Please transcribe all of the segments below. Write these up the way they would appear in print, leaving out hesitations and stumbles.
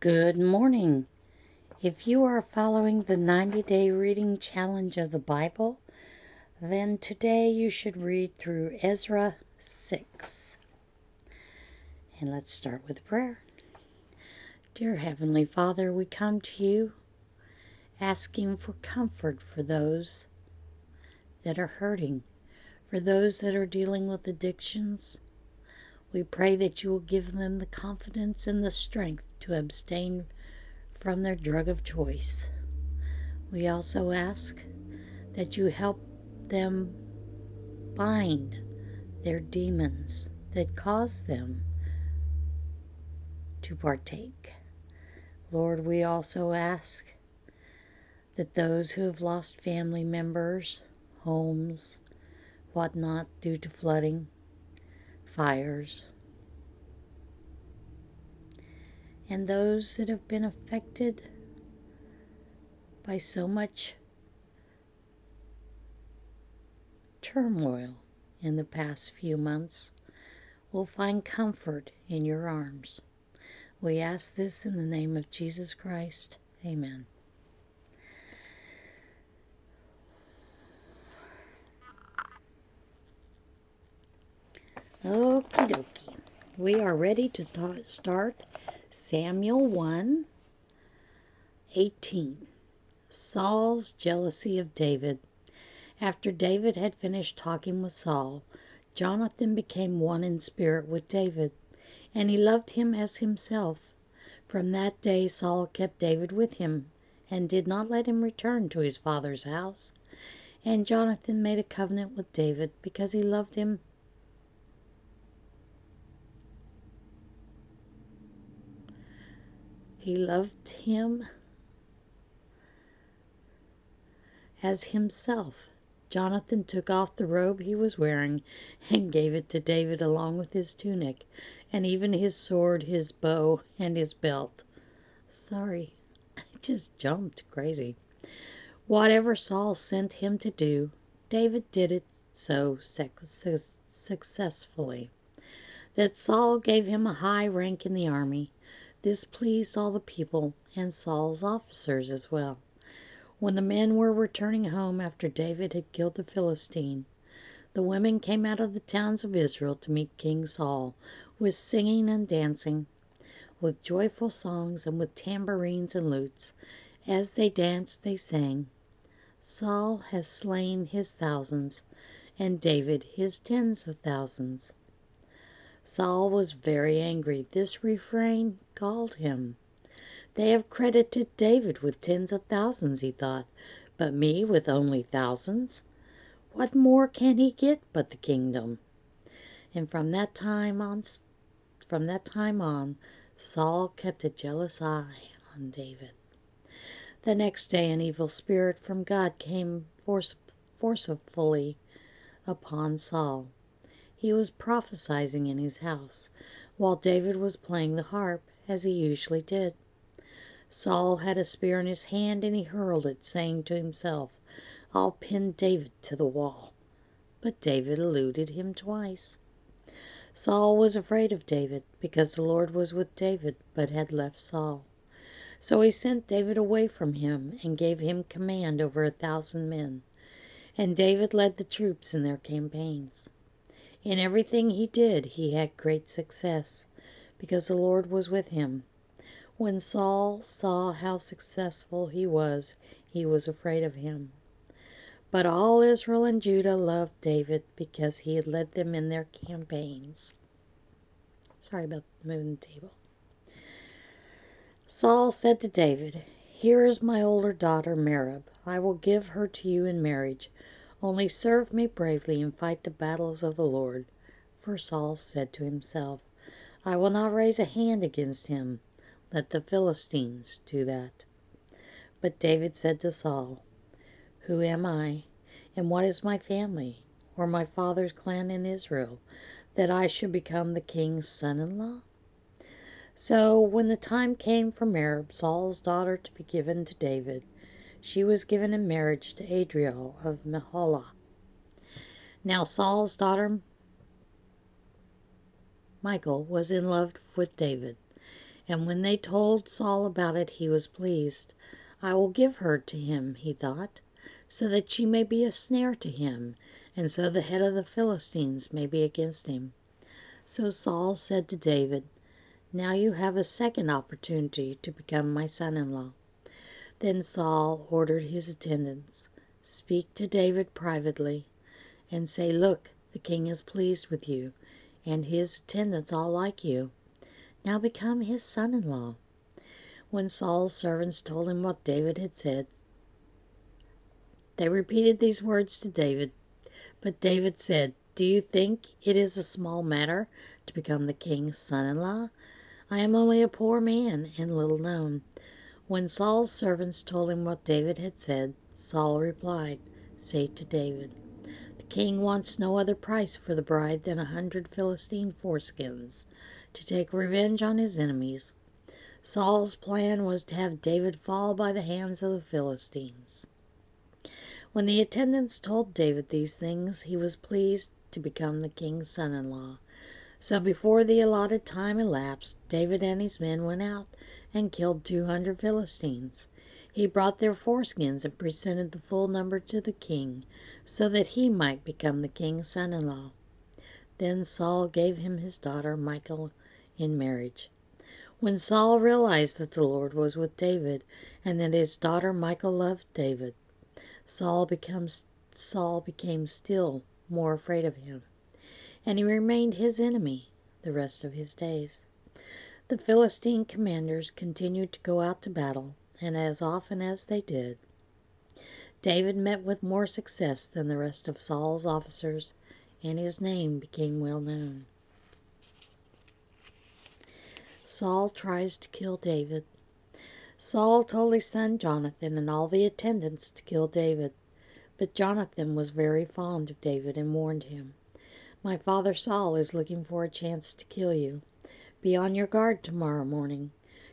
Good morning. If you are following the 90-day reading challenge of the Bible, then today you should read through Ezra 6. And let's start with prayer. Dear Heavenly Father, we come to you asking for comfort for those that are hurting, for those that are dealing with addictions. We pray that you will give them the confidence and the strength to abstain from their drug of choice. We also ask that you help them bind their demons that cause them to partake. Lord, we also ask that those who have lost family members, homes, whatnot due to flooding, fires, and those that have been affected by so much turmoil in the past few months will find comfort in your arms. We ask this in the name of Jesus Christ. Amen. Okie dokie. We are ready to start Samuel 1:18. Saul's jealousy of David. After David had finished talking with Saul, Jonathan became one in spirit with David, and he loved him as himself. From that day Saul kept David with him, and did not let him return to his father's house. And Jonathan made a covenant with David because he loved him. He loved him as himself. Jonathan took off the robe he was wearing and gave it to David along with his tunic, and even his sword, his bow, and his belt. Sorry, I just jumped crazy. Whatever Saul sent him to do, David did it so successfully that Saul gave him a high rank in the army. This pleased all the people and Saul's officers as well. When the men were returning home after David had killed the Philistine, the women came out of the towns of Israel to meet King Saul with singing and dancing, with joyful songs and with tambourines and lutes. As they danced, they sang, "Saul has slain his thousands, and David his tens of thousands." Saul was very angry. This refrain galled him. "They have credited David with tens of thousands," he thought, "but me with only thousands. What more can he get but the kingdom?" And from that time on, Saul kept a jealous eye on David. The next day an evil spirit from God came forcefully upon Saul. He was prophesying in his house, while David was playing the harp, as he usually did. Saul had a spear in his hand, and he hurled it, saying to himself, "I'll pin David to the wall." But David eluded him twice. Saul was afraid of David, because the Lord was with David, but had left Saul. So he sent David away from him, and gave him command over 1,000 men. And David led the troops in their campaigns. In everything he did, he had great success, because the Lord was with him. When Saul saw how successful he was afraid of him. But all Israel and Judah loved David because he had led them in their campaigns. Sorry about moving the table. Saul said to David, "Here is my older daughter Merab. I will give her to you in marriage. Only serve me bravely and fight the battles of the Lord." For Saul said to himself, "I will not raise a hand against him. Let the Philistines do that." But David said to Saul, "Who am I, and what is my family, or my father's clan in Israel, that I should become the king's son-in-law?" So when the time came for Merab, Saul's daughter, to be given to David, she was given in marriage to Adriel of Meholah. Now Saul's daughter Michal was in love with David, And when they told Saul about it, he was pleased. I will give her to him, he thought, so that she may be a snare to him, and so the head of the Philistines may be against him. So Saul said to David, now you have a second opportunity to become my son-in-law. Then Saul ordered his attendants, speak to David privately, and say, look, the king is pleased with you, and his attendants all like you. Now become his son-in-law. When Saul's servants told him what David had said, they repeated these words to David. But David said, do you think it is a small matter to become the king's son-in-law? I am only a poor man and little known. When Saul's servants told him what David had said, Saul replied, say to David, the king wants no other price for the bride than 100 Philistine foreskins, to take revenge on his enemies. Saul's plan was to have David fall by the hands of the Philistines. When the attendants told David these things, he was pleased to become the king's son-in-law. So before the allotted time elapsed, David and his men went out and killed 200 Philistines. He brought their foreskins and presented the full number to the king, so that he might become the king's son-in-law. Then Saul gave him his daughter Michal in marriage. When Saul realized that the Lord was with David, and that his daughter Michal loved David, Saul became still more afraid of him, and he remained his enemy the rest of his days. The Philistine commanders continued to go out to battle, and as often as they did, David met with more success than the rest of Saul's officers, and his name became well known. Saul tries to kill David. Saul told his son Jonathan and all the attendants to kill David, but Jonathan was very fond of David and warned him, my father Saul is looking for a chance to kill you. Be on your guard tomorrow morning.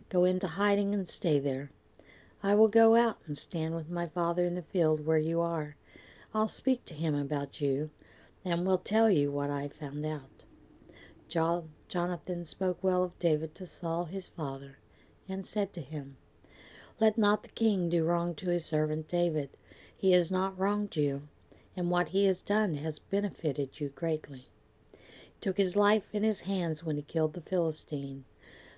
Go into hiding and stay there. I will go out and stand with my father in the field where you are. I'll speak to him about you, and will tell you what I found out. Jonathan spoke well of David to Saul his father, and said to him, let not the king do wrong to his servant David. He has not wronged you, and what he has done has benefited you greatly. He took his life in his hands when he killed the Philistine.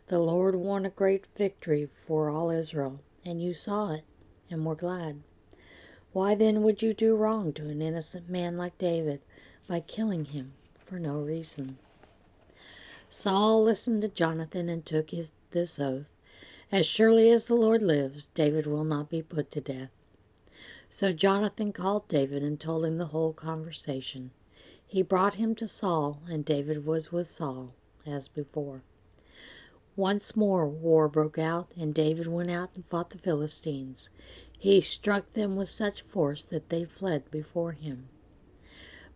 The Lord won a great victory for all Israel, and you saw it, and were glad. Why then would you do wrong to an innocent man like David by killing him for no reason? Saul listened to Jonathan and took this oath, as surely as the Lord lives, David will not be put to death. So Jonathan called David and told him the whole conversation. He brought him to Saul, and David was with Saul, as before. Once more war broke out, and David went out and fought the Philistines. He struck them with such force that they fled before him.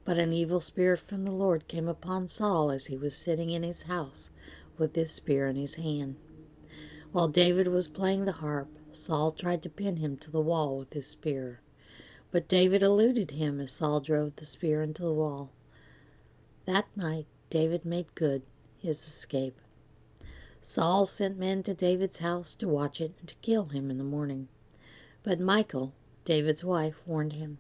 But an evil spirit from the Lord came upon Saul as he was sitting in his house with his spear in his hand. While David was playing the harp, Saul tried to pin him to the wall with his spear. But David eluded him as Saul drove the spear into the wall. That night David made good his escape. Saul sent men to David's house to watch it and to kill him in the morning. But Michal, David's wife, warned him,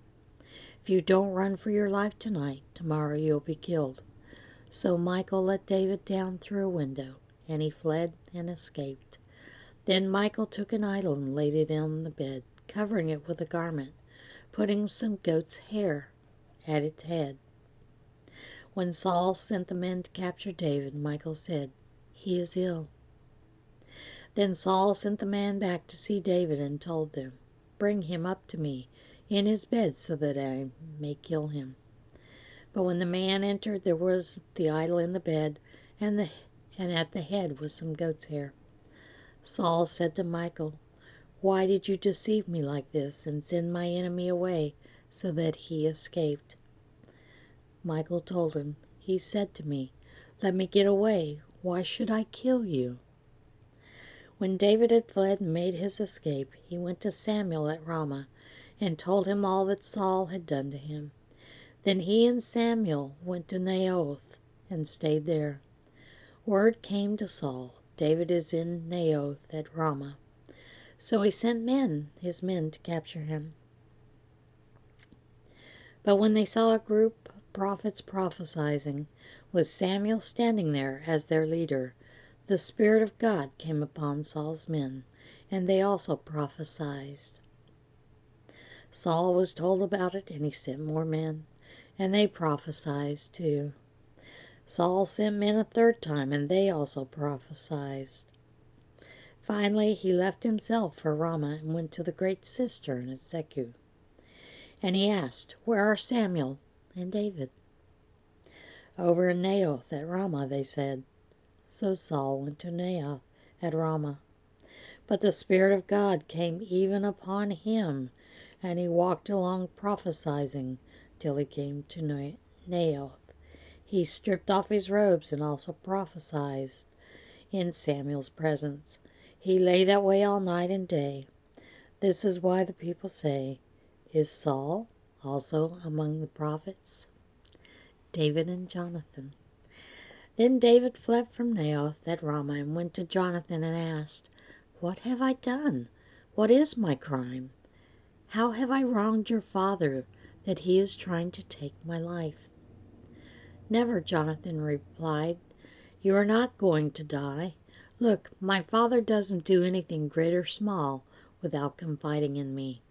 if you don't run for your life tonight, tomorrow you'll be killed. So Michal let David down through a window, and he fled and escaped. Then Michal took an idol and laid it on the bed, covering it with a garment, putting some goat's hair at its head. When Saul sent the men to capture David, Michal said, he is ill. Then Saul sent the man back to see David and told them, bring him up to me in his bed so that I may kill him. But when the man entered, there was the idol in the bed, and at the head was some goat's hair. Saul said to Michal, why did you deceive me like this and send my enemy away so that he escaped? Michal told him, he said to me, let me get away. Why should I kill you? When David had fled and made his escape, he went to Samuel at Ramah and told him all that Saul had done to him. Then he and Samuel went to Naioth and stayed there. Word came to Saul, David is in Naioth at Ramah. So he sent his men, to capture him. But when they saw a group of prophets prophesying, with Samuel standing there as their leader, the Spirit of God came upon Saul's men, and they also prophesied. Saul was told about it, and he sent more men, and they prophesied too. Saul sent men a third time, and they also prophesied. Finally, he left himself for Ramah and went to the great cistern at Seku. And he asked, "Where are Samuel and David?" "Over in Naioth at Ramah," they said. So Saul went to Naioth at Ramah. But the Spirit of God came even upon him, and he walked along prophesying till he came to Naioth. He stripped off his robes and also prophesied in Samuel's presence. He lay that way all night and day. This is why the people say, "Is Saul also among the prophets?" David and Jonathan. Then David fled from Naioth at Ramah and went to Jonathan and asked, "What have I done? What is my crime? How have I wronged your father that he is trying to take my life?" "Never," Jonathan replied. "You are not going to die. Look, my father doesn't do anything great or small without confiding in me.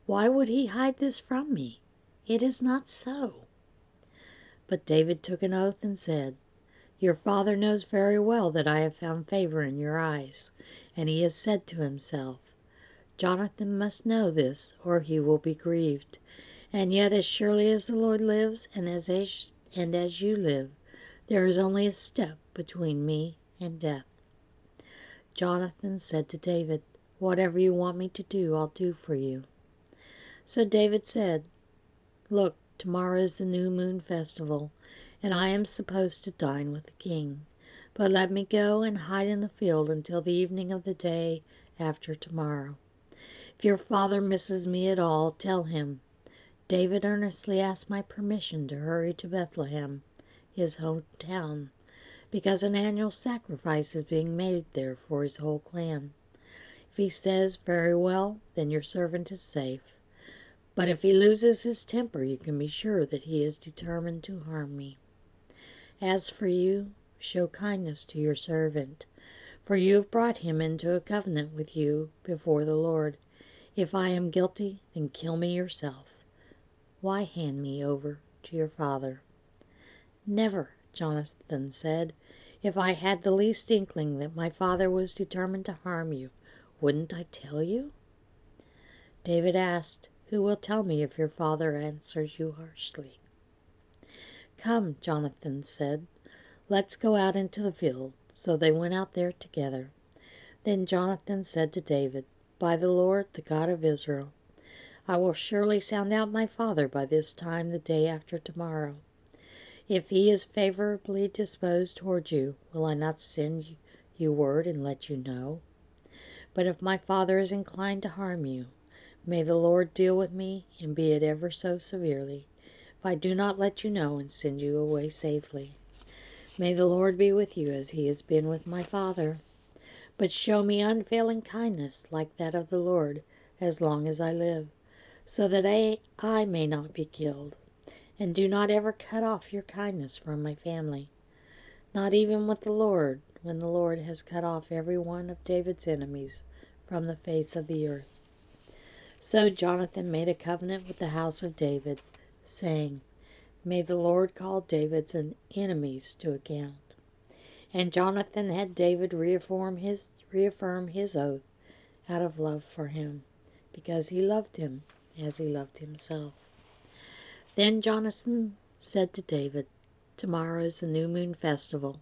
Why would he hide this from me? It is not so." But David took an oath and said, "Your father knows very well that I have found favor in your eyes, and he has said to himself, 'Jonathan must know this, or he will be grieved. And yet as surely as the Lord lives, and as you live, there is only a step between me and death.'" Jonathan said to David, "Whatever you want me to do, I'll do for you." So David said, "Look, tomorrow is the new moon festival, and I am supposed to dine with the king. But let me go and hide in the field until the evening of the day after tomorrow. If your father misses me at all, tell him, 'David earnestly asked my permission to hurry to Bethlehem, his hometown, because an annual sacrifice is being made there for his whole clan.' If he says, 'Very well,' then your servant is safe. But if he loses his temper, you can be sure that he is determined to harm me. As for you, show kindness to your servant, for you have brought him into a covenant with you before the Lord. If I am guilty, then kill me yourself. Why hand me over to your father?" "Never," Jonathan said. "If I had the least inkling that my father was determined to harm you, wouldn't I tell you?" David asked, "Who will tell me if your father answers you harshly?" "Come," Jonathan said, "let's go out into the field." So they went out there together. Then Jonathan said to David, "By the Lord, the God of Israel, I will surely sound out my father by this time the day after tomorrow. If he is favorably disposed toward you, will I not send you word and let you know? But if my father is inclined to harm you, may the Lord deal with me, and be it ever so severely, if I do not let you know and send you away safely. May the Lord be with you as he has been with my father. But show me unfailing kindness like that of the Lord as long as I live, so that I may not be killed. And do not ever cut off your kindness from my family, not even with the Lord, when the Lord has cut off every one of David's enemies from the face of the earth." So Jonathan made a covenant with the house of David, saying, "May the Lord call David's enemies to account." And Jonathan had David reaffirm his oath out of love for him, because he loved him as he loved himself. Then Jonathan said to David, "Tomorrow is the new moon festival.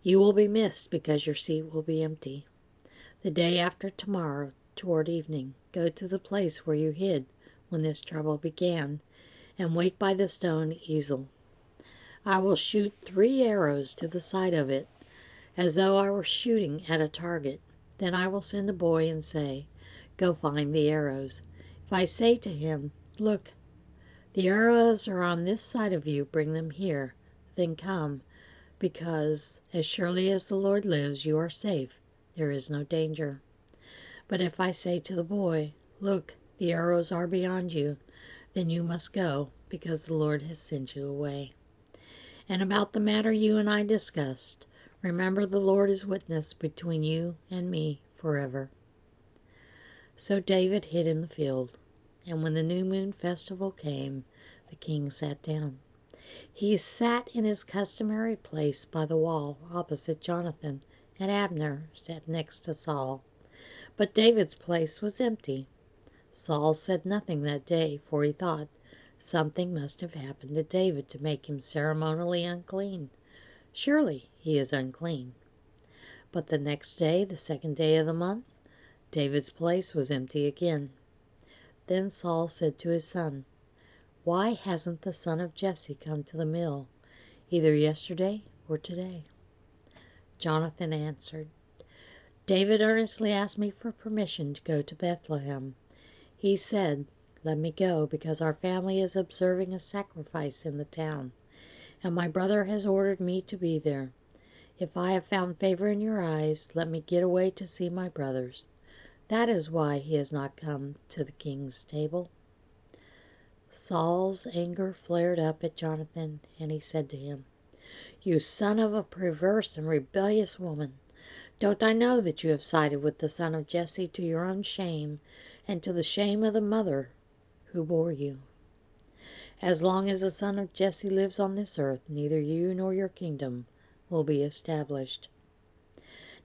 You will be missed because your seat will be empty. The day after tomorrow, toward evening, go to the place where you hid when this trouble began, and wait by the stone easel. I will shoot 3 arrows to the side of it, as though I were shooting at a target. Then I will send a boy and say, 'Go find the arrows.' If I say to him, 'Look, the arrows are on this side of you, bring them here,' then come. because as surely as the Lord lives, you are safe. There is no danger. But if I say to the boy, look, the arrows are beyond you, then you must go, because the Lord has sent you away. And about the matter you and I discussed, remember the Lord is witness between you and me forever." So David hid in the field, and when the new moon festival came, the king sat down. He sat in his customary place by the wall opposite Jonathan, and Abner sat next to Saul. But David's place was empty. Saul said nothing that day, for he thought, something must have happened to David to make him ceremonially unclean. Surely he is unclean. But the next day, the second day of the month, David's place was empty again. Then Saul said to his son, "Why hasn't the son of Jesse come to the mill, either yesterday or today?" Jonathan answered, "David earnestly asked me for permission to go to Bethlehem. He said, 'Let me go, because our family is observing a sacrifice in the town, and my brother has ordered me to be there. If I have found favor in your eyes, let me get away to see my brothers.' That is why he has not come to the king's table." Saul's anger flared up at Jonathan, and he said to him, "You son of a perverse and rebellious woman! Don't I know that you have sided with the son of Jesse to your own shame, and to the shame of the mother who bore you? As long as the son of Jesse lives on this earth, neither you nor your kingdom will be established.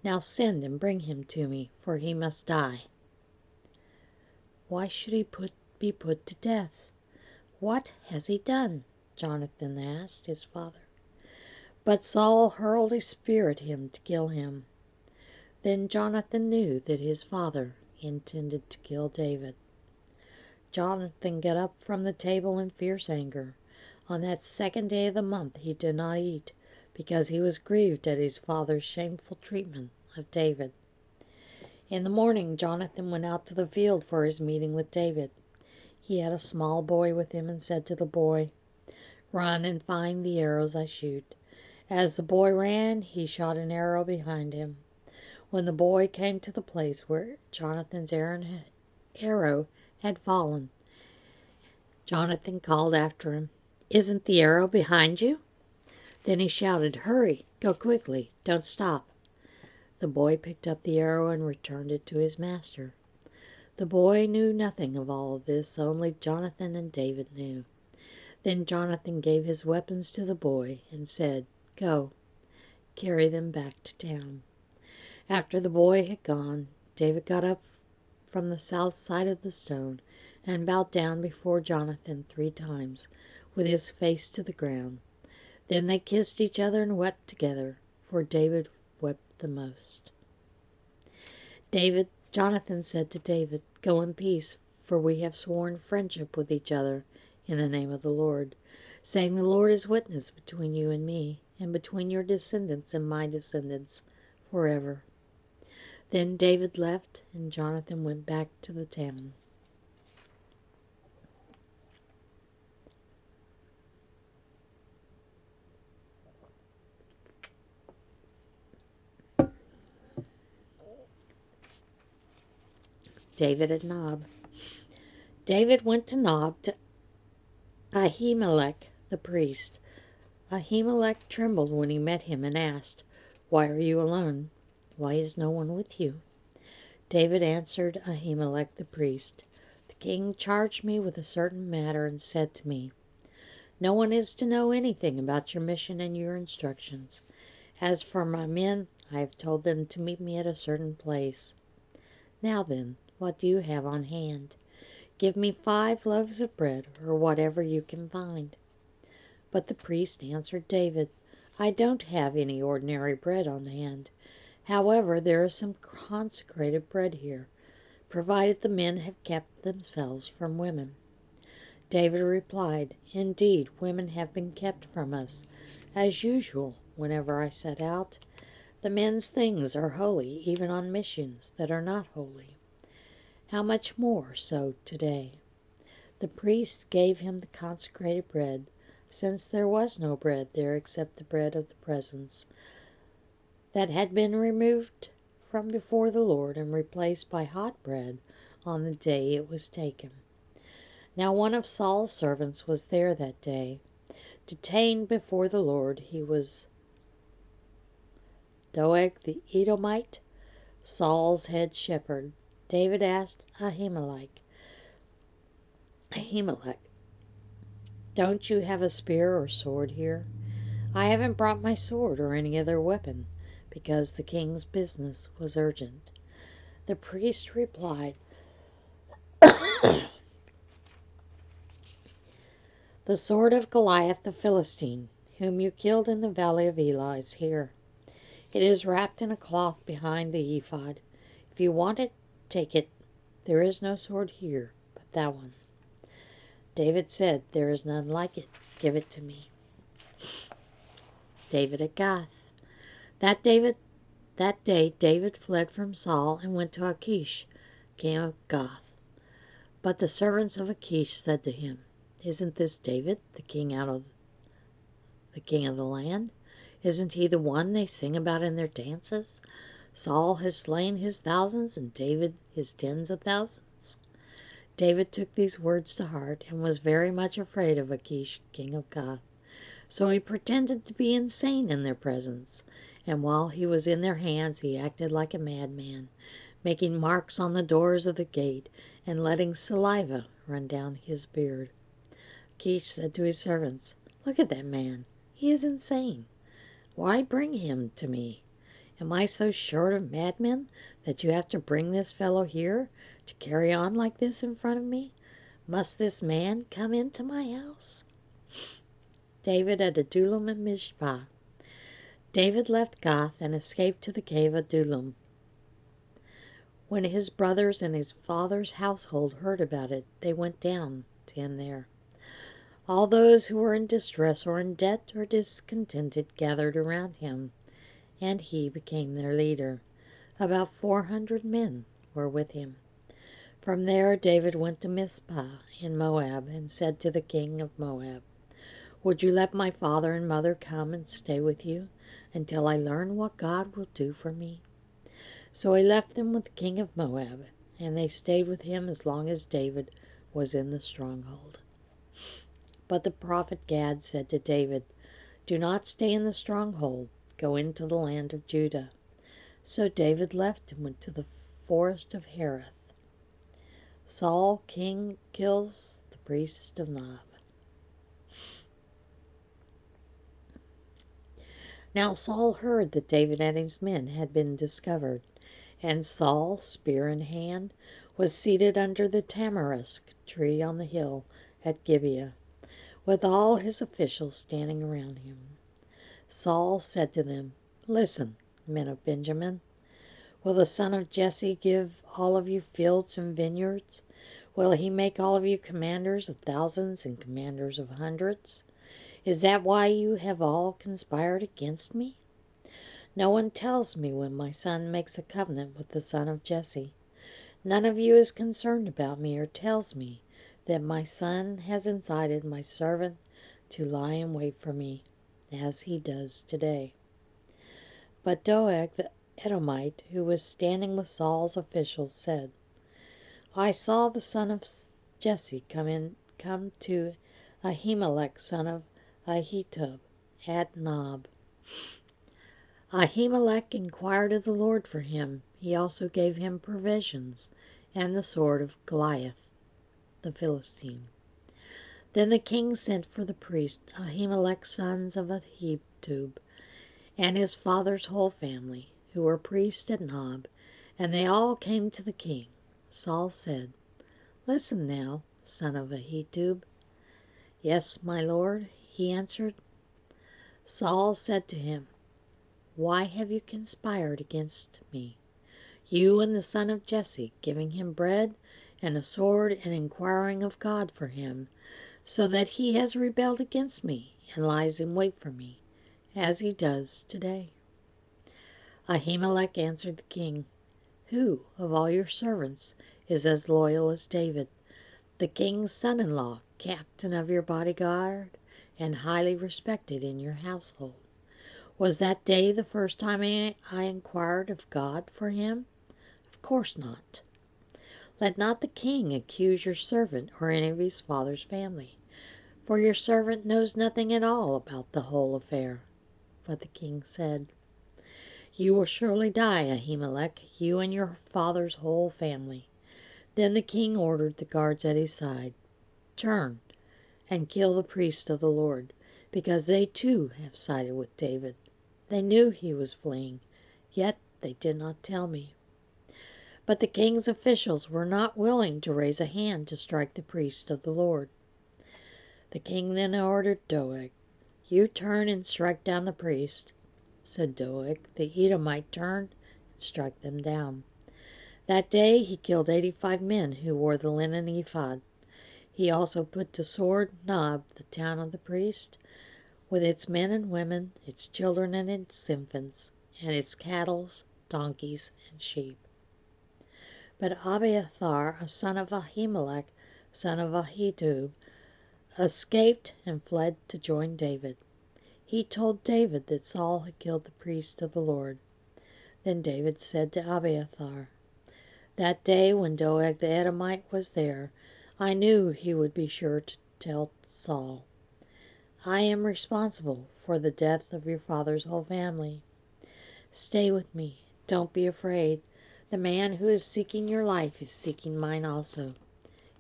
Now send and bring him to me, for he must die." "Why should he be put to death? What has he done?" Jonathan asked his father. But Saul hurled a spear at him to kill him. Then Jonathan knew that his father intended to kill David. Jonathan got up from the table in fierce anger. On that second day of the month he did not eat, because he was grieved at his father's shameful treatment of David. In the morning Jonathan went out to the field for his meeting with David. He had a small boy with him and said to the boy, "Run and find the arrows I shoot." As the boy ran, he shot an arrow behind him. When the boy came to the place where Jonathan's arrow had fallen, Jonathan called after him, "Isn't the arrow behind you?" Then he shouted, "Hurry, go quickly, don't stop." The boy picked up the arrow and returned it to his master. The boy knew nothing of all of this, only Jonathan and David knew. Then Jonathan gave his weapons to the boy and said, "Go, carry them back to town." After the boy had gone, David got up from the south side of the stone and bowed down before Jonathan 3 times, with his face to the ground. Then they kissed each other and wept together, for David wept the most. Jonathan said to David, "Go in peace, for we have sworn friendship with each other in the name of the Lord, saying, 'The Lord is witness between you and me, and between your descendants and my descendants forever.'" Then David left, and Jonathan went back to the town. David and Nob. David went to Nob to Ahimelech the priest. Ahimelech trembled when he met him and asked, "Why are you alone? Why is no one with you?" David answered Ahimelech the priest, "The king charged me with a certain matter and said to me, 'No one is to know anything about your mission and your instructions. As for my men, I have told them to meet me at a certain place. Now then, what do you have on hand? Give me 5 loaves of bread, or whatever you can find.'" But the priest answered David, "I don't have any ordinary bread on hand. However, there is some consecrated bread here, provided the men have kept themselves from women." David replied, "Indeed, women have been kept from us, as usual, whenever I set out. The men's things are holy, even on missions that are not holy. How much more so today?" The priest gave him the consecrated bread, since there was no bread there except the bread of the presence that had been removed from before the Lord and replaced by hot bread on the day it was taken. Now one of Saul's servants was there that day, detained before the Lord. He was Doeg the Edomite, Saul's head shepherd. David asked Ahimelech, "Don't you have a spear or sword here?" "I haven't brought my sword or any other weapon," because the king's business was urgent. The priest replied, "The sword of Goliath the Philistine, whom you killed in the valley of Elah, is here. It is wrapped in a cloth behind the ephod. If you want it, take it. There is no sword here but that one." David said, "There is none like it. Give it to me." David at Gath. That day David fled from Saul and went to Achish, king of Gath. But the servants of Achish said to him, "Isn't this David, the king of the land? Isn't he the one they sing about in their dances? Saul has slain his thousands and David his tens of thousands." David took these words to heart and was very much afraid of Achish, king of Gath. So he pretended to be insane in their presence, and while he was in their hands he acted like a madman, making marks on the doors of the gate and letting saliva run down his beard. Achish said to his servants, "Look at that man. He is insane. Why bring him to me? Am I so short of madmen that you have to bring this fellow here to carry on like this in front of me? Must this man come into my house?" David at Adullam and Mizpah. David left Gath and escaped to the cave of Adullam. When his brothers and his father's household heard about it, they went down to him there. All those who were in distress or in debt or discontented gathered around him, and he became their leader. About 400 men were with him. From there David went to Mizpah in Moab and said to the king of Moab, "Would you let my father and mother come and stay with you until I learn what God will do for me?" So he left them with the king of Moab, and they stayed with him as long as David was in the stronghold. But the prophet Gad said to David, "Do not stay in the stronghold. Go into the land of Judah." So David left and went to the forest of Hereth. Saul, king, kills the priest of Nob. Now Saul heard that David and his men had been discovered, and Saul, spear in hand, was seated under the tamarisk tree on the hill at Gibeah, with all his officials standing around him. Saul said to them, "Listen, men of Benjamin. Will the son of Jesse give all of you fields and vineyards? Will he make all of you commanders of thousands and commanders of hundreds? Is that why you have all conspired against me? No one tells me when my son makes a covenant with the son of Jesse. None of you is concerned about me or tells me that my son has incited my servant to lie in wait for me, as he does today." But Doeg the Edomite, who was standing with Saul's officials, said, "I saw the son of Jesse come to Ahimelech son of Ahitub at Nob. Ahimelech inquired of the Lord for him. He also gave him provisions and the sword of Goliath the Philistine." Then the king sent for the priest Ahimelech's sons of Ahitub and his father's whole family, who were priests at Nob, and they all came to the king. Saul said, "Listen now, son of Ahitub." "Yes, my lord," he answered. Saul said to him, "Why have you conspired against me, you and the son of Jesse, giving him bread and a sword and inquiring of God for him, so that he has rebelled against me and lies in wait for me, as he does today?" Ahimelech answered the king, "Who of all your servants is as loyal as David, the king's son-in-law, captain of your bodyguard, and highly respected in your household. Was that day the first time I inquired of God for him? Of course not. Let not the king accuse your servant or any of his father's family, for your servant knows nothing at all about the whole affair." But the king said, "You will surely die, Ahimelech, you and your father's whole family." Then the king ordered the guards at his side, "Turn and kill the priests of the Lord, because they too have sided with David. They knew he was fleeing, yet they did not tell me." But the king's officials were not willing to raise a hand to strike the priests of the Lord. The king then ordered Doeg, "You turn and strike down the priests." So Doeg the Edomite turned and struck them down. That day he killed 85 men who wore the linen ephod. He also put to sword Nob, the town of the priest, with its men and women, its children and its infants, and its cattle, donkeys, and sheep. But Abiathar, a son of Ahimelech, son of Ahitub, escaped and fled to join David. He told David that Saul had killed the priest of the Lord. Then David said to Abiathar, "That day when Doeg the Edomite was there, I knew he would be sure to tell Saul. I am responsible for the death of your father's whole family. Stay with me. Don't be afraid. The man who is seeking your life is seeking mine also.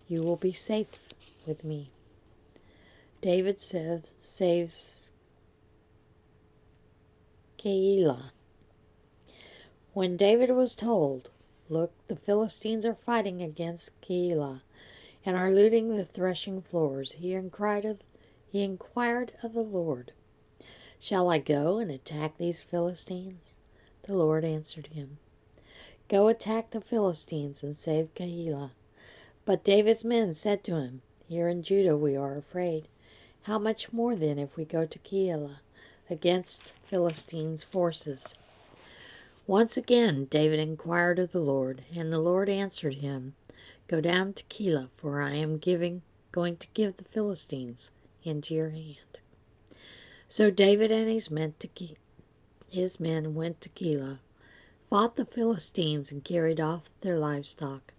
You will be safe with me." David saves Keilah. When David was told, "Look, the Philistines are fighting against Keilah and are looting the threshing floors," he inquired of the Lord, "Shall I go and attack these Philistines?" The Lord answered him, "Go attack the Philistines and save Keilah." But David's men said to him, "Here in Judah we are afraid. How much more then if we go to Keilah against Philistines' forces?" Once again David inquired of the Lord, and the Lord answered him, "Go down to Keilah, for I am going to give the Philistines into your hand." So David and his men went to Keilah, fought the Philistines, and carried off their livestock.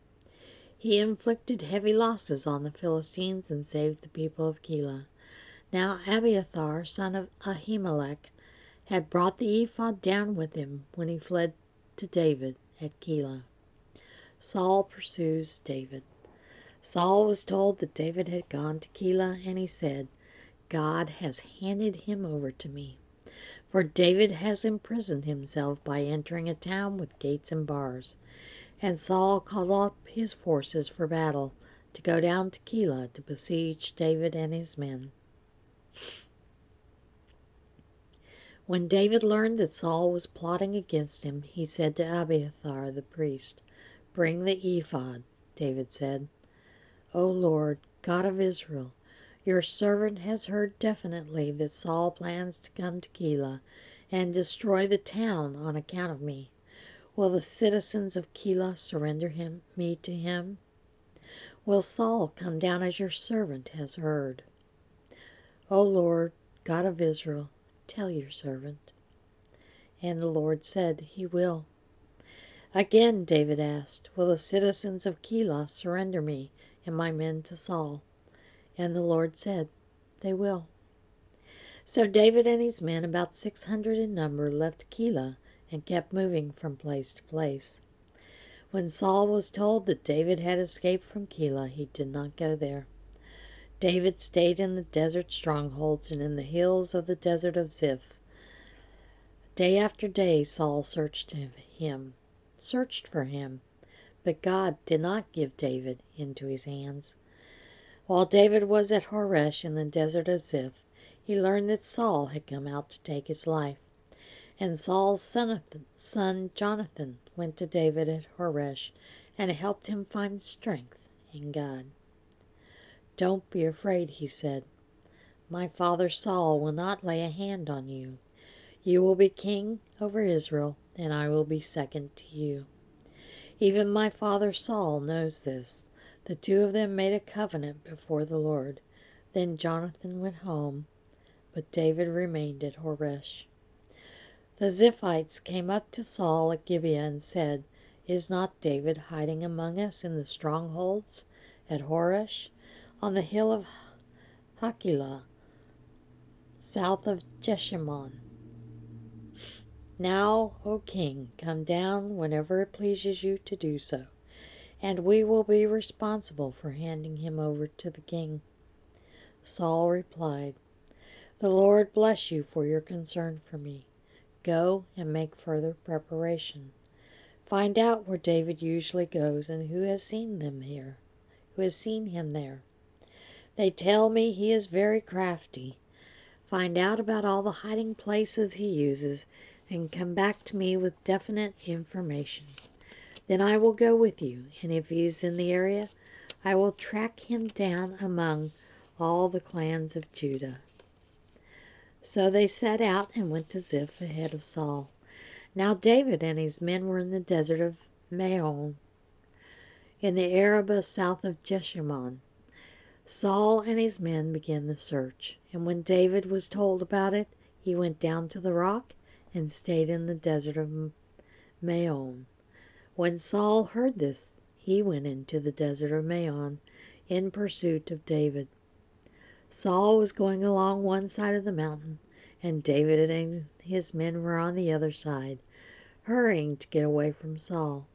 He inflicted heavy losses on the Philistines and saved the people of Keilah. Now Abiathar, son of Ahimelech, had brought the ephod down with him when he fled to David at Keilah. Saul pursues David. Saul was told that David had gone to Keilah, and he said, "God has handed him over to me, for David has imprisoned himself by entering a town with gates and bars." And Saul called up his forces for battle to go down to Keilah to besiege David and his men. When David learned that Saul was plotting against him, he said to Abiathar the priest, "Bring the ephod." David said, "O Lord, God of Israel, your servant has heard definitely that Saul plans to come to Keilah and destroy the town on account of me. Will the citizens of Keilah surrender me to him? Will Saul come down as your servant has heard? O Lord, God of Israel, tell your servant." And the Lord said, "He will." Again David asked, "Will the citizens of Keilah surrender me and my men to Saul?" And the Lord said, "They will." So David and his men, about 600 in number, left Keilah and kept moving from place to place. When Saul was told that David had escaped from Keilah, he did not go there. David stayed in the desert strongholds and in the hills of the desert of Ziph. Day after day Saul searched for him, but God did not give David into his hands. While David was at Horesh in the desert of Ziph, he learned that Saul had come out to take his life. And Saul's son Jonathan went to David at Horesh and helped him find strength in God. "Don't be afraid," he said. "My father Saul will not lay a hand on you. You will be king over Israel, and I will be second to you. Even my father Saul knows this." The two of them made a covenant before the Lord. Then Jonathan went home but David remained at Horesh. The Ziphites came up to Saul at Gibeah and said, "Is not David hiding among us in the strongholds at Horesh, on the hill of Hakilah, south of Jeshimon? Now, O king, come down whenever it pleases you to do so, and we will be responsible for handing him over to the king." Saul replied, "The Lord bless you for your concern for me. Go and make further preparation. Find out where David usually goes and who has seen him there. They tell me he is very crafty. Find out about all the hiding places he uses and come back to me with definite information. Then I will go with you, and if he is in the area, I will track him down among all the clans of Judah." So they set out and went to Ziph ahead of Saul. Now David and his men were in the desert of Maon, in the Arabah south of Jeshimon. Saul and his men began the search, and when David was told about it, he went down to the rock and stayed in the desert of Maon. When Saul heard this, he went into the desert of Maon in pursuit of David. Saul was going along one side of the mountain, and David and his men were on the other side, hurrying to get away from Saul.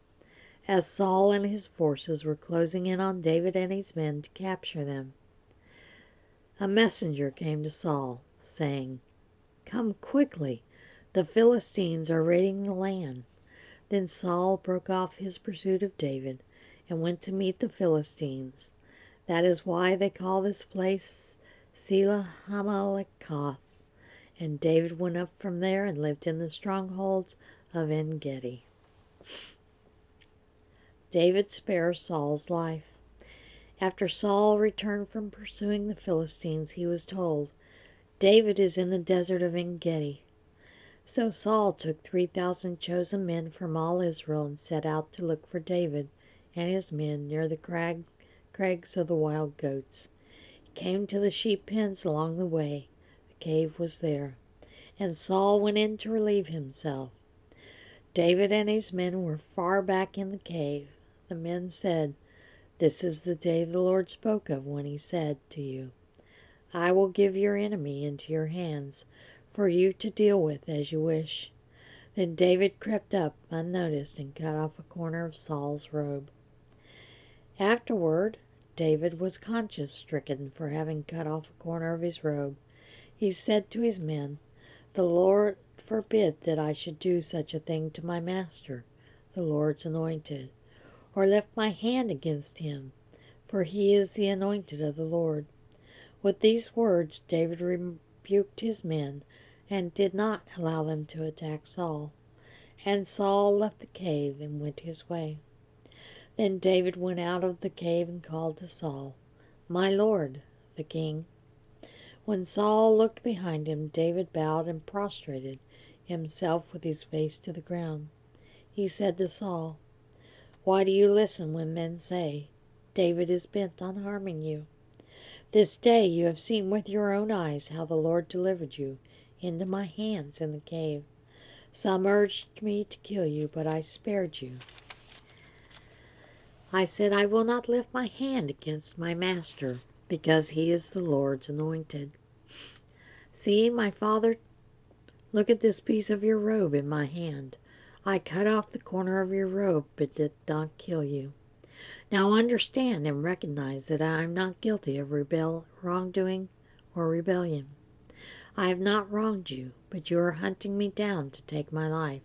As Saul and his forces were closing in on David and his men to capture them, a messenger came to Saul, saying, "Come quickly, the Philistines are raiding the land." Then Saul broke off his pursuit of David and went to meet the Philistines. That is why they call this place Selah Hamalekath. And David went up from there and lived in the strongholds of En-gedi. David spares Saul's life. After Saul returned from pursuing the Philistines, he was told, "David is in the desert of En-gedi." So Saul took 3,000 chosen men from all Israel and set out to look for David and his men near the crags of the wild goats. He came to the sheep pens along the way. The cave was there, and Saul went in to relieve himself. David and his men were far back in the cave. The men said, "This is the day the Lord spoke of when he said to you, 'I will give your enemy into your hands for you to deal with as you wish.'" Then David crept up unnoticed and cut off a corner of Saul's robe. Afterward, David was conscience-stricken for having cut off a corner of his robe. He said to his men, "The Lord forbid that I should do such a thing to my master, the Lord's anointed, or lift my hand against him, for he is the anointed of the Lord." With these words David rebuked his men and did not allow them to attack Saul. And Saul left the cave and went his way. Then David went out of the cave and called to Saul, "My lord, the king." When Saul looked behind him, David bowed and prostrated himself with his face to the ground. He said to Saul, "Why do you listen when men say, 'David is bent on harming you'? This day you have seen with your own eyes how the Lord delivered you into my hands in the cave. Some urged me to kill you, but I spared you. I said, 'I will not lift my hand against my master, because he is the Lord's anointed.' See, my father, look at this piece of your robe in my hand. I cut off the corner of your robe, but did not kill you. Now understand and recognize that I am not guilty of wrongdoing or rebellion. I have not wronged you, but you are hunting me down to take my life.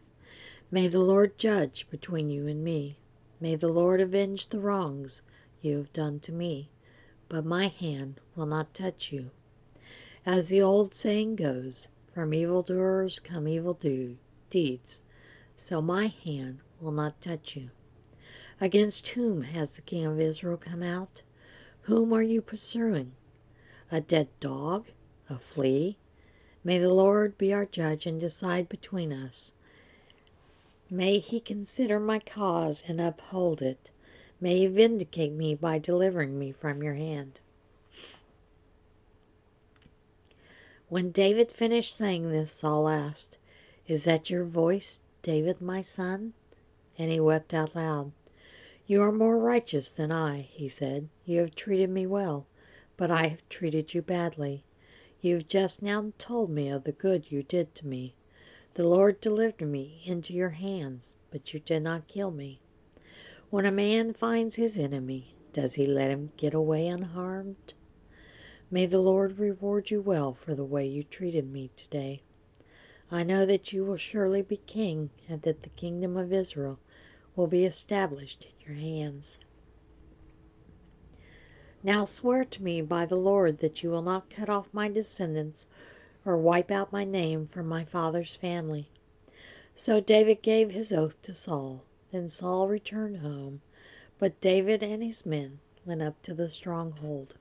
May the Lord judge between you and me. May the Lord avenge the wrongs you have done to me, but my hand will not touch you. As the old saying goes, from evildoers come evil deeds, so my hand will not touch you. Against whom has the king of Israel come out? Whom are you pursuing? A dead dog? A flea? May the Lord be our judge and decide between us. May he consider my cause and uphold it. May he vindicate me by delivering me from your hand." When David finished saying this, Saul asked, "Is that your voice, David, my son?" And he wept out loud. "You are more righteous than I," he said. "You have treated me well, but I have treated you badly. You have just now told me of the good you did to me. The Lord delivered me into your hands, but you did not kill me. When a man finds his enemy, does he let him get away unharmed? May the Lord reward you well for the way you treated me today. I know that you will surely be king, and that the kingdom of Israel will be established in your hands. Now swear to me by the Lord that you will not cut off my descendants or wipe out my name from my father's family." So David gave his oath to Saul. Then Saul returned home, but David and his men went up to the stronghold.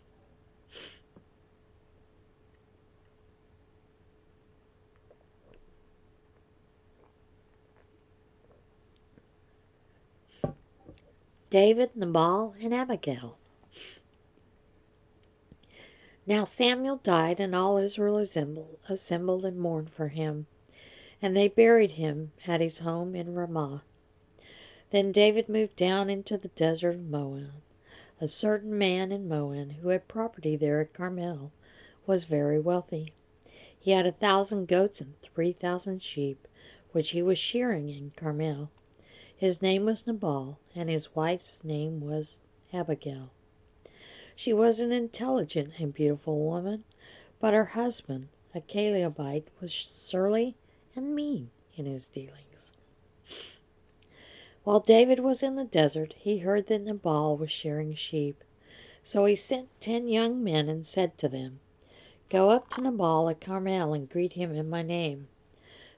David, Nabal, and Abigail. Now Samuel died, and all Israel assembled and mourned for him, and they buried him at his home in Ramah. Then David moved down into the desert of Moab. A certain man in Moab, who had property there at Carmel, was very wealthy. He had 1,000 goats and 3,000 sheep, which he was shearing in Carmel. His name was Nabal, and his wife's name was Abigail. She was an intelligent and beautiful woman, but her husband, a Calebite, was surly and mean in his dealings. While David was in the desert, he heard that Nabal was shearing sheep. So he sent 10 young men and said to them, "Go up to Nabal at Carmel and greet him in my name.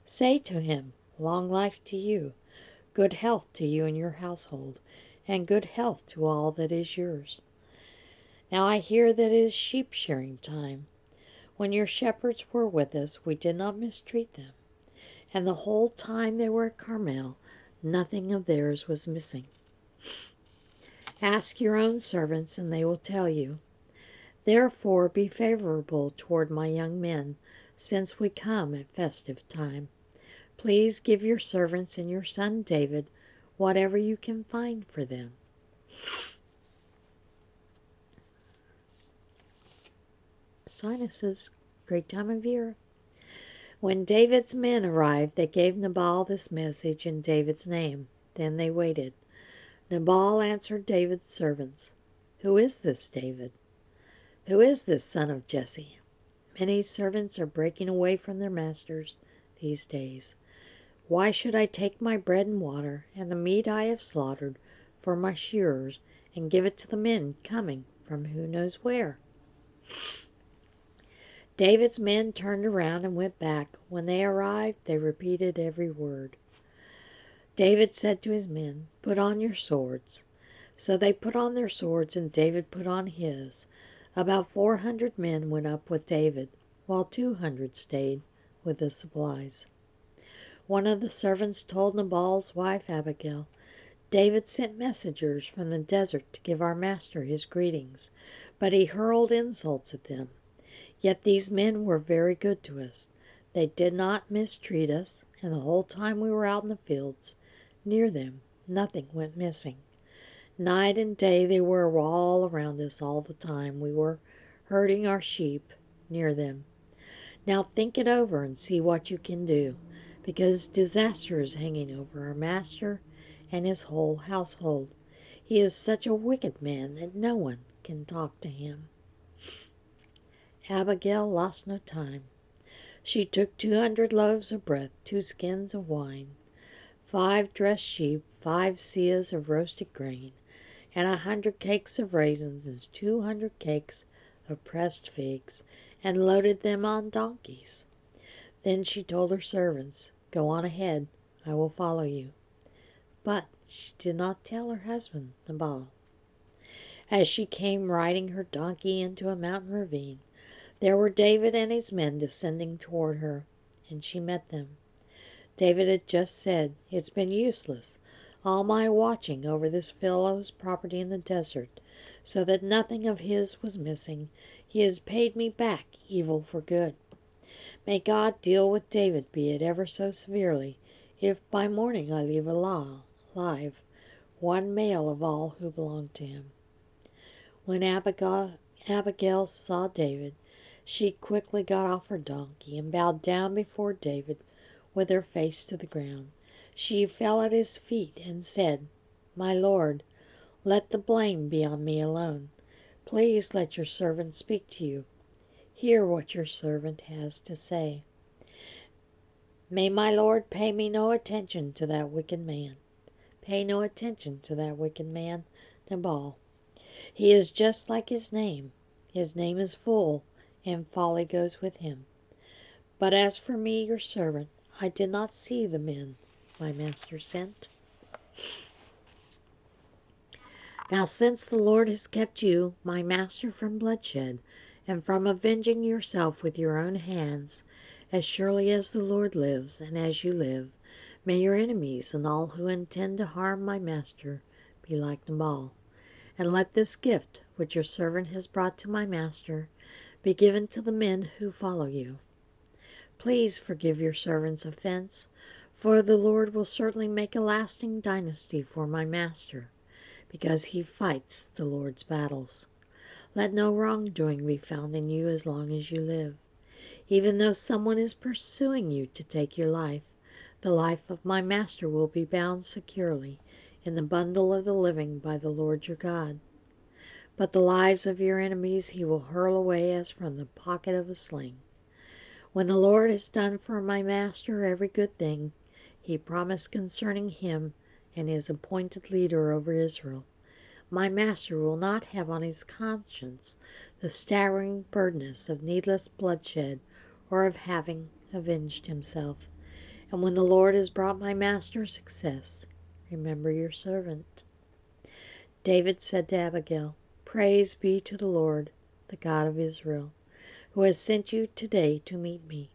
Say to him, 'Long life to you, good health to you and your household, and good health to all that is yours. Now I hear that it is sheep shearing time. When your shepherds were with us, we did not mistreat them, and the whole time they were at Carmel, nothing of theirs was missing. Ask your own servants, and they will tell you. Therefore be favorable toward my young men, since we come at festive time. Please give your servants and your son David whatever you can find for them.'" Sinuses, great time of year. When David's men arrived, they gave Nabal this message in David's name. Then they waited. Nabal answered David's servants, "Who is this David? Who is this son of Jesse? Many servants are breaking away from their masters these days. Why should I take my bread and water, and the meat I have slaughtered for my shearers, and give it to the men coming from who knows where?" David's men turned around and went back. When they arrived, they repeated every word. David said to his men, "Put on your swords." So they put on their swords, and David put on his. About 400 men went up with David, while 200 stayed with the supplies. One of the servants told Nabal's wife Abigail, "David sent messengers from the desert to give our master his greetings, but he hurled insults at them. Yet these men were very good to us. They did not mistreat us, and the whole time we were out in the fields near them, nothing went missing. Night and day they were all around us all the time we were herding our sheep near them. Now think it over and see what you can do, because disaster is hanging over our master and his whole household. He is such a wicked man that no one can talk to him." Abigail lost no time. She took 200 loaves of bread, 2 skins of wine, 5 dressed sheep, 5 seahs of roasted grain, and 100 cakes of raisins, and 200 cakes of pressed figs, and loaded them on donkeys. Then she told her servants, "Go on ahead, I will follow you." But she did not tell her husband, Nabal. As she came riding her donkey into a mountain ravine, there were David and his men descending toward her, and she met them. David had just said, "It's been useless, all my watching over this fellow's property in the desert, so that nothing of his was missing. He has paid me back evil for good. May God deal with David, be it ever so severely, if by morning I leave alive one male of all who belong to him." When Abigail saw David, she quickly got off her donkey and bowed down before David with her face to the ground. She fell at his feet and said, "My lord, let the blame be on me alone. Please let your servant speak to you. Hear what your servant has to say. May my lord pay no attention to that wicked man. Pay no attention to that wicked man, Nabal. He is just like his name. His name is full, and folly goes with him. But as for me, your servant, I did not see the men my master sent. Now since the Lord has kept you, my master, from bloodshed, and from avenging yourself with your own hands, as surely as the Lord lives, and as you live, may your enemies and all who intend to harm my master be like Nabal. And let this gift, which your servant has brought to my master, be given to the men who follow you. Please forgive your servant's offense, for the Lord will certainly make a lasting dynasty for my master, because he fights the Lord's battles. Let no wrongdoing be found in you as long as you live. Even though someone is pursuing you to take your life, the life of my master will be bound securely in the bundle of the living by the Lord your God. But the lives of your enemies he will hurl away as from the pocket of a sling. When the Lord has done for my master every good thing he promised concerning him and his appointed leader over Israel, my master will not have on his conscience the staggering burdenness of needless bloodshed or of having avenged himself. And when the Lord has brought my master success, remember your servant." David said to Abigail, "Praise be to the Lord, the God of Israel, who has sent you today to meet me.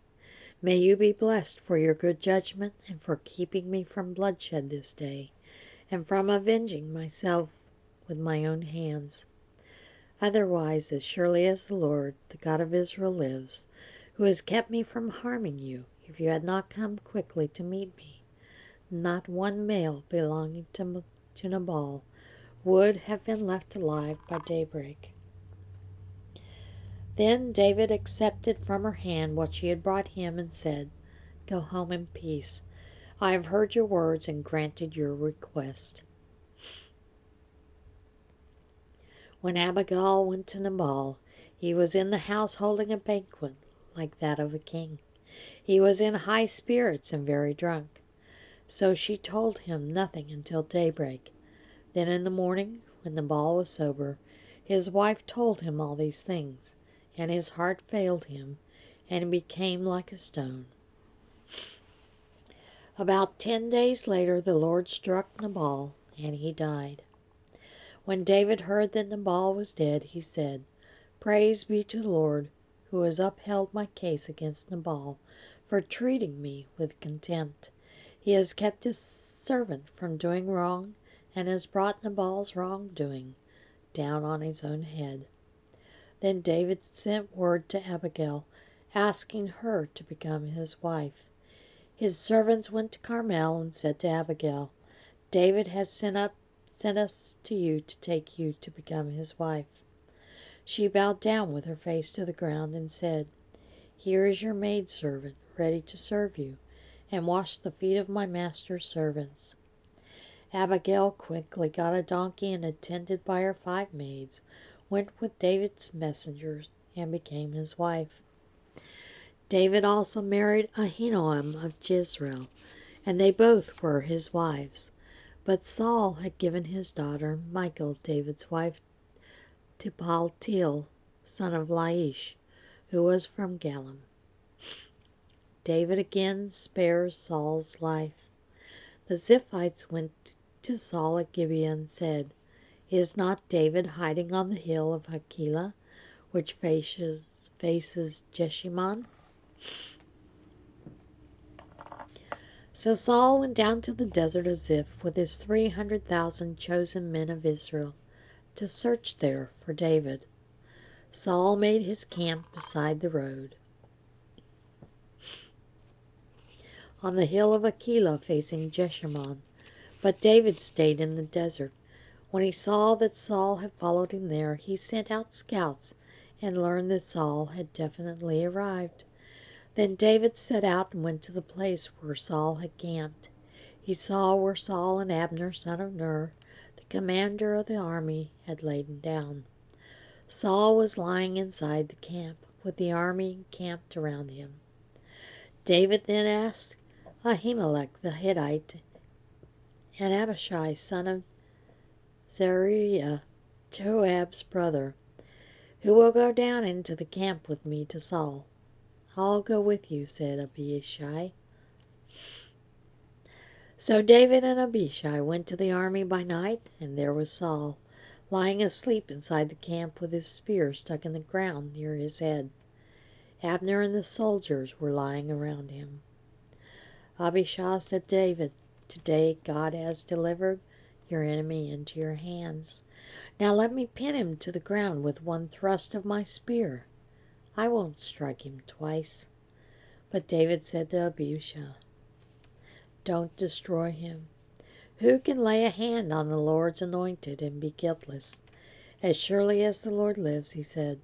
May you be blessed for your good judgment and for keeping me from bloodshed this day, and from avenging myself with my own hands. Otherwise, as surely as the Lord, the God of Israel, lives, who has kept me from harming you, if you had not come quickly to meet me, not one male belonging to Nabal would have been left alive by daybreak." Then David accepted from her hand what she had brought him and said, "Go home in peace. I have heard your words and granted your request." When Abigail went to Nabal, he was in the house holding a banquet like that of a king. He was in high spirits and very drunk. So she told him nothing until daybreak. Then in the morning, when Nabal was sober, his wife told him all these things, and his heart failed him, and he became like a stone. About 10 days later the Lord struck Nabal, and he died. When David heard that Nabal was dead, he said, "Praise be to the Lord, who has upheld my case against Nabal for treating me with contempt. He has kept his servant from doing wrong, and has brought Nabal's wrongdoing down on his own head." Then David sent word to Abigail, asking her to become his wife. His servants went to Carmel and said to Abigail, "David has sent us to you to take you to become his wife." She bowed down with her face to the ground and said, "Here is your maidservant ready to serve you, and wash the feet of my master's servants." Abigail quickly got a donkey and, attended by her 5 maids, went with David's messengers and became his wife. David also married Ahinoam of Jezreel, and they both were his wives. But Saul had given his daughter Michal, David's wife, to Paltiel, son of Laish, who was from Galim. David again spares Saul's life. The Ziphites went to Saul at Gibeah and said, "Is not David hiding on the hill of Hakilah, which faces Jeshimon?" So Saul went down to the desert of Ziph with his 300,000 chosen men of Israel to search there for David. Saul made his camp beside the road. on the hill of Aquila facing Jeshimon. But David stayed in the desert. When he saw that Saul had followed him there, he sent out scouts and learned that Saul had definitely arrived. Then David set out and went to the place where Saul had camped. He saw where Saul and Abner, son of Ner, the commander of the army, had lain down. Saul was lying inside the camp, with the army camped around him. David then asked Ahimelech the Hittite and Abishai, son of Zeruiah, Joab's brother, "Who will go down into the camp with me to Saul?" "I'll go with you," said Abishai. So David and Abishai went to the army by night, and there was Saul, lying asleep inside the camp with his spear stuck in the ground near his head. Abner and the soldiers were lying around him. Abishai said to David, "Today God has delivered your enemy into your hands. Now let me pin him to the ground with one thrust of my spear. I won't strike him twice." But David said to Abishai, "Don't destroy him. Who can lay a hand on the Lord's anointed and be guiltless? As surely as the Lord lives," he said,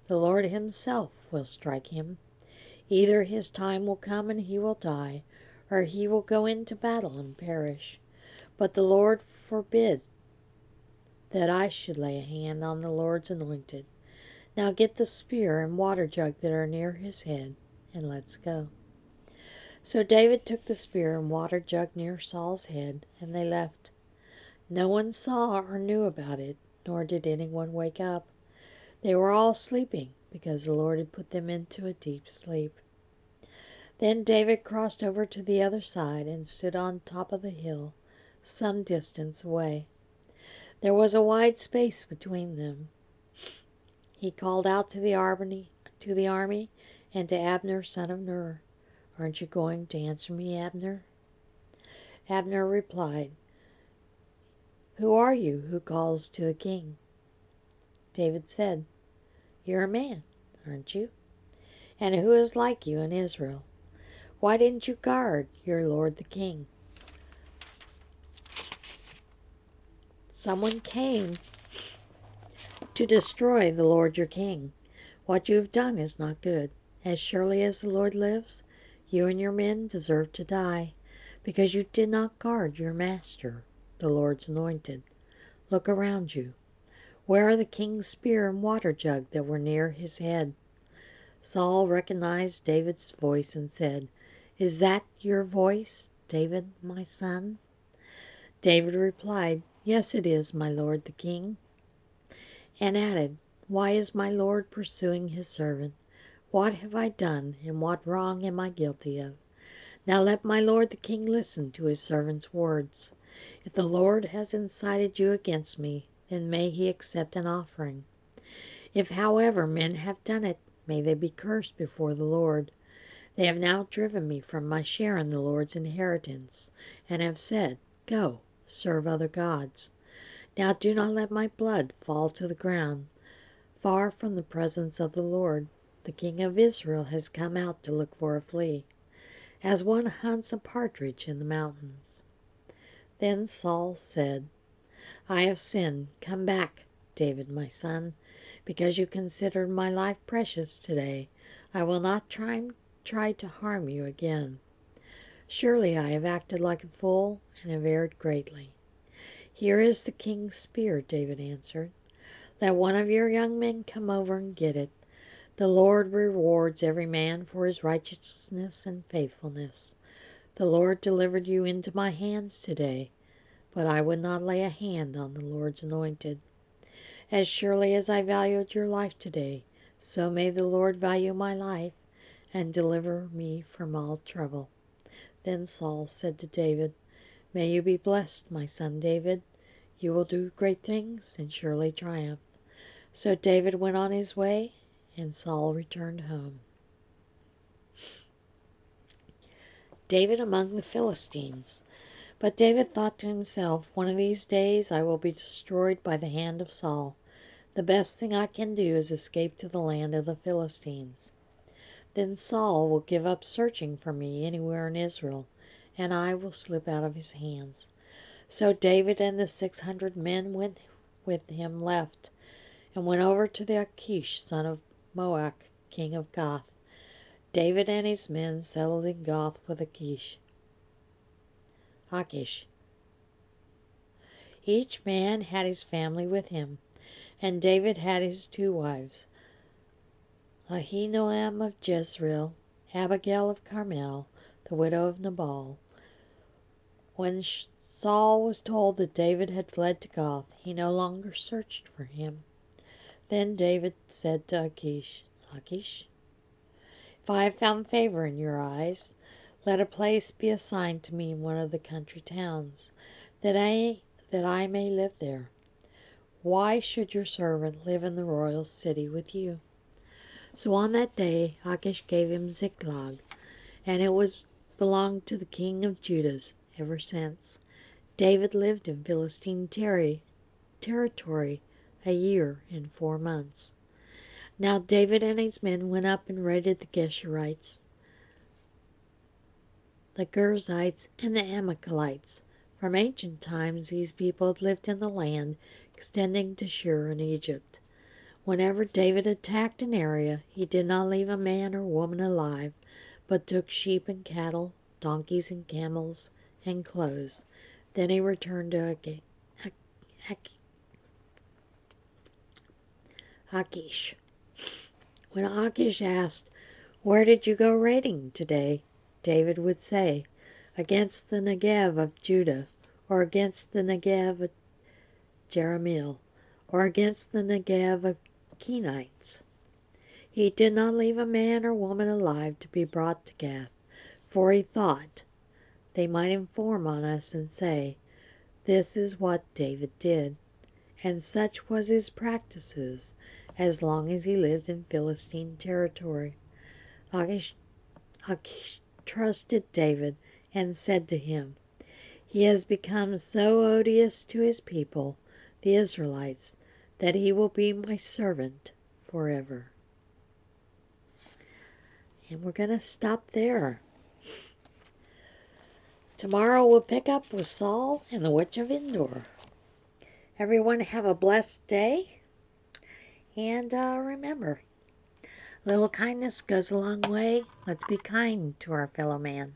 "the Lord himself will strike him. Either his time will come and he will die, or he will go into battle and perish. But the Lord forbid that I should lay a hand on the Lord's anointed. Now get the spear and water jug that are near his head, and let's go." So David took the spear and water jug near Saul's head, and they left. No one saw or knew about it, nor did anyone wake up. They were all sleeping, because the Lord had put them into a deep sleep. Then David crossed over to the other side and stood on top of the hill, some distance away. There was a wide space between them. He called out to the army and to Abner, son of Ner, "Aren't you going to answer me, Abner?" Abner replied, "Who are you who calls to the king?" David said, "You're a man, aren't you? And who is like you in Israel? Why didn't you guard your lord the king? Someone came to destroy the Lord your king. What you have done is not good. As surely as the Lord lives, you and your men deserve to die, because you did not guard your master, the Lord's anointed. Look around you. Where are the king's spear and water jug that were near his head?" Saul recognized David's voice and said, "Is that your voice, David, my son?" David replied, "Yes, it is, my lord the king," and added, "Why is my lord pursuing his servant? What have I done, and what wrong am I guilty of? Now let my lord the king listen to his servant's words. If the Lord has incited you against me, then may he accept an offering. If, however, men have done it, may they be cursed before the Lord. They have now driven me from my share in the Lord's inheritance, and have said, 'Go, serve other gods.' Now do not let my blood fall to the ground, far from the presence of the Lord. The king of Israel has come out to look for a flea, as one hunts a partridge in the mountains." Then Saul said, "I have sinned. Come back, David, my son, because you considered my life precious today. I will not try to harm you again. Surely I have acted like a fool and have erred greatly." "Here is the king's spear," David answered. "Let one of your young men come over and get it. The Lord rewards every man for his righteousness and faithfulness. The Lord delivered you into my hands today, but I would not lay a hand on the Lord's anointed. As surely as I valued your life today, so may the Lord value my life and deliver me from all trouble." Then Saul said to David, "May you be blessed, my son David. You will do great things and surely triumph." So David went on his way, and Saul returned home. David among the Philistines. But David thought to himself, "One of these days I will be destroyed by the hand of Saul. The best thing I can do is escape to the land of the Philistines." Then Saul will give up searching for me anywhere in Israel, and I will slip out of his hands. So David and the 600 men went with him left, and went over to the Achish, son of Maoch, king of Gath. David and his men settled in Gath with Achish. Each man had his family with him, and David had his 2 wives, Ahinoam of Jezreel, Abigail of Carmel, the widow of Nabal. When Saul was told that David had fled to Gath, he no longer searched for him. Then David said to Achish, If I have found favor in your eyes, let a place be assigned to me in one of the country towns, that I may live there. Why should your servant live in the royal city with you? So on that day Achish gave him Ziklag, and it was belonged to the king of Judah ever since. David lived in Philistine territory a year and 4 months. Now David and his men went up and raided the Geshurites, the Girzites, and the Amalekites. From ancient times these people had lived in the land extending to Shur in Egypt. Whenever David attacked an area, he did not leave a man or woman alive, but took sheep and cattle, donkeys and camels, and clothes. Then he returned to Achish. When Achish asked, "Where did you go raiding today?" David would say, "Against the Negev of Judah, or against the Negev of Jerahmeel, or against the Negev of Kenites." He did not leave a man or woman alive to be brought to Gath, for he thought they might inform on us and say, "This is what David did." And such was his practices as long as he lived in Philistine territory. Achish trusted David and said to him, "He has become so odious to his people, the Israelites, that he will be my servant forever." And we're going to stop there. Tomorrow we'll pick up with Saul and the Witch of Endor. Everyone have a blessed day. And remember, little kindness goes a long way. Let's be kind to our fellow man.